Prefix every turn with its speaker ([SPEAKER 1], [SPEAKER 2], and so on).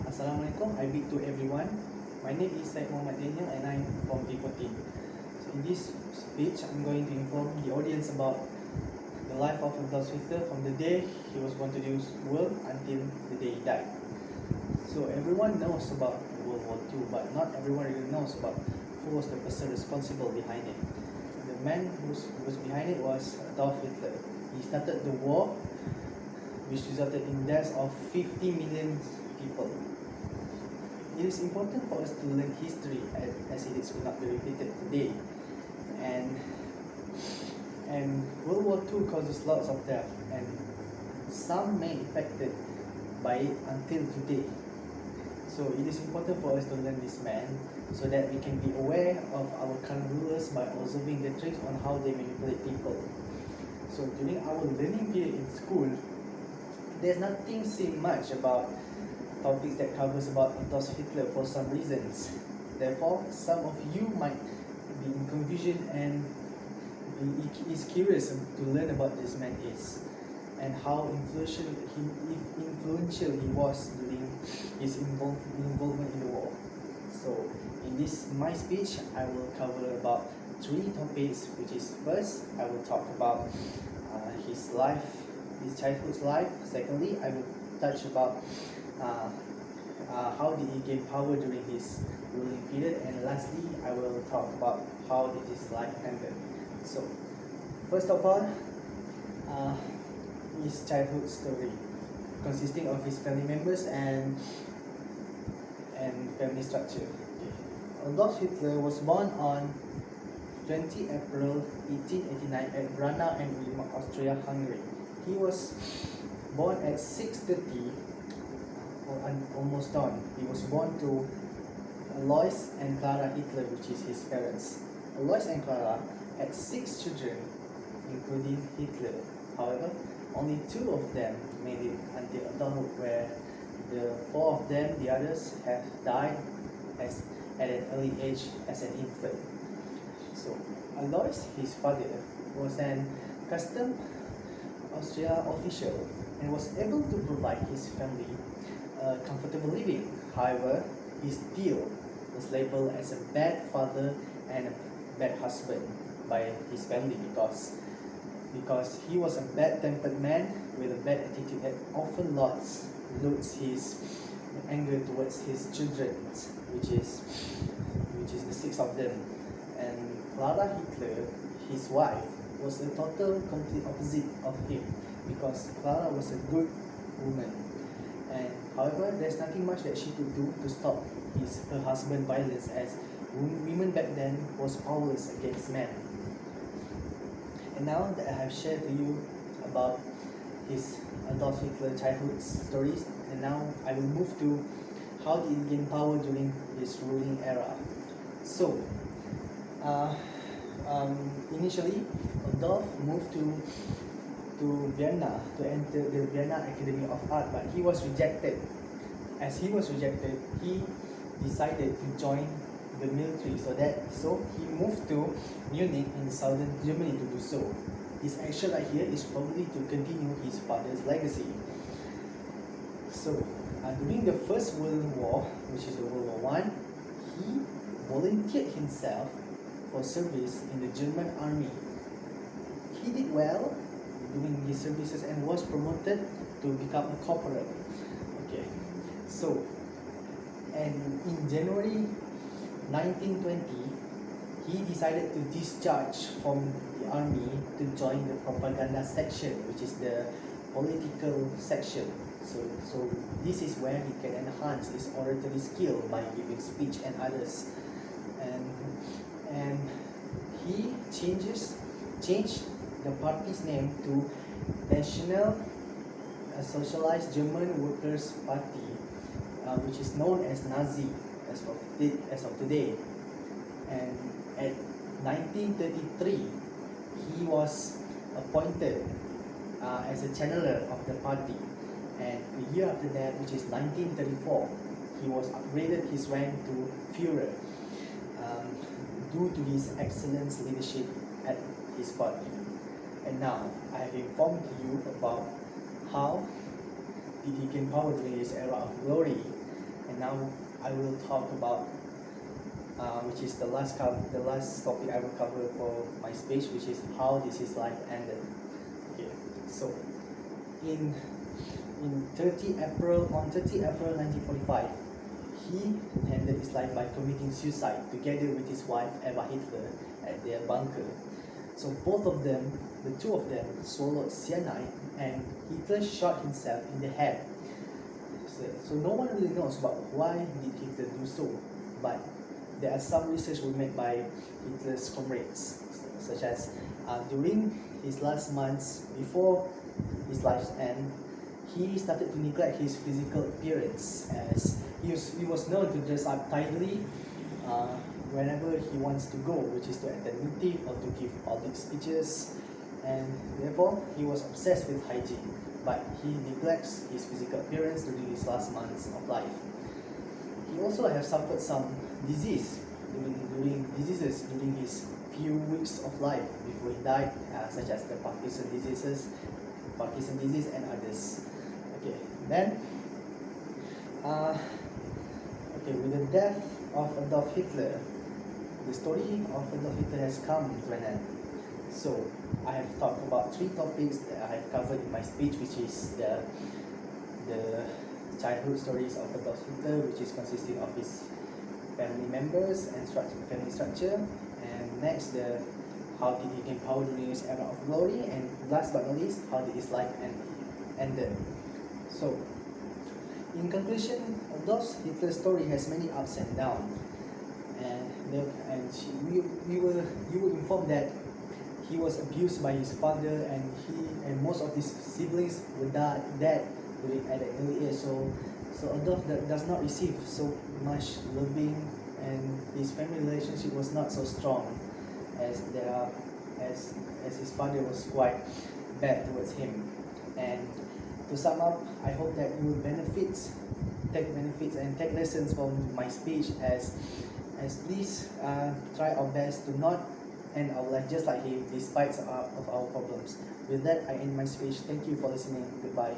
[SPEAKER 1] Assalamualaikum, I greet to everyone. My name is Syed Muhammad Daniel and I'm from P14. So in this speech, I'm going to inform the audience about the life of Adolf Hitler from the day he was born to this world until the day he died. So everyone knows about World War II, but not everyone really knows about who was the person responsible behind it. The man who was behind it was Adolf Hitler. He started the war, which resulted in deaths of 50 million people. It is important for us to learn history as it is will not be repeated today. And World War II causes lots of death, and some may affected by it until today. So it is important for us to learn this man so that we can be aware of our current rulers by observing the tricks on how they manipulate people. So during our learning period in school, there's nothing said much about topics that covers about Adolf Hitler for some reasons. Therefore, some of you might be in confusion and is curious to learn about this man is and how influential he was during his involvement in the war. So, in this my speech, I will cover about 3 topics, which is first, I will talk about his life, his childhood life. Secondly, I will touch about how did he gain power during his ruling period, and lastly, I will talk about how did his life ended. So, first of all, his childhood story, consisting of his family members and family structure. Okay. Adolf Hitler was born on 20 April 1889 at Brana and Weimar, Austria-Hungary. He was born at 6:30, almost dawn. He was born to Alois and Clara Hitler, which is his parents. Alois and Clara had 6 children, including Hitler. However, only 2 of them made it until adulthood, where the 4 of them, the others, have died at an early age as an infant. So, Alois, his father, was an custom Austria official and was able to provide his family comfortable living. However, he still was labeled as a bad father and a bad husband by his family because he was a bad-tempered man with a bad attitude that often loads his anger towards his children, which is the 6 of them. And Clara Hitler, his wife, was a total complete opposite of him because Clara was a good woman. And however, there's nothing much that she could do to stop her husband's violence, as women back then was powerless against men. And now that I have shared to you about his Adolf Hitler childhood stories, and now I will move to how did he gain power during his ruling era. So, initially, Adolf moved to Vienna to enter the Vienna Academy of Art, but he was rejected. As he was rejected, he decided to join the military, so he moved to Munich in southern Germany to do so. His action right here is probably to continue his father's legacy. So, during the First World War, which is the World War I, he volunteered himself for service in the German army. He did well doing his services and was promoted to become a corporal. Okay, so, and in January 1920, he decided to discharge from the army to join the propaganda section, which is the political section. So this is where he can enhance his oratory skill by giving speech and others. And he changed the party's name to National Socialist German Workers' Party, which is known as Nazi as of today. And at 1933, he was appointed as a channeler of the party. And a year after that, which is 1934, he was upgraded his rank to Führer due to his excellent leadership at his party. And now, I have informed you about how did he gain power during this era of glory. And now I will talk about which is the last topic I will cover for my speech, which is how this his life ended. Okay, so in 30 April 1945, he ended his life by committing suicide together with his wife Eva Hitler at their bunker. So both of them, the two of them, swallowed cyanide, and Hitler shot himself in the head. So no one really knows about why did Hitler do so, but there are some research were made by Hitler's comrades, such as during his last months before his life's end, he started to neglect his physical appearance, as he was known to dress up tidily whenever he wants to go, which is to attend meeting or to give public speeches, and therefore he was obsessed with hygiene, but he neglects his physical appearance during his last months of life. He also has suffered some diseases during his few weeks of life before he died, such as the Parkinson disease and others. Okay, then with the death of Adolf Hitler, the story of Adolf Hitler has come to an end. So I have talked about 3 topics that I have covered in my speech, which is the childhood stories of Adolf Hitler, which is consisting of his family members and family structure, and next how did he gain power during his era of glory, and last but not least, how did his life ended. So in conclusion, Adolf Hitler's story has many ups and downs, you were informed that he was abused by his father, and most of his siblings were dead at an early age. So Adolf does not receive so much loving, and his family relationship was not so strong as his father was quite bad towards him. And to sum up, I hope that you will take benefits and take lessons from my speech, as please try our best to not end our life just like him, despite of our problems. With that, I end my speech. Thank you for listening. Goodbye.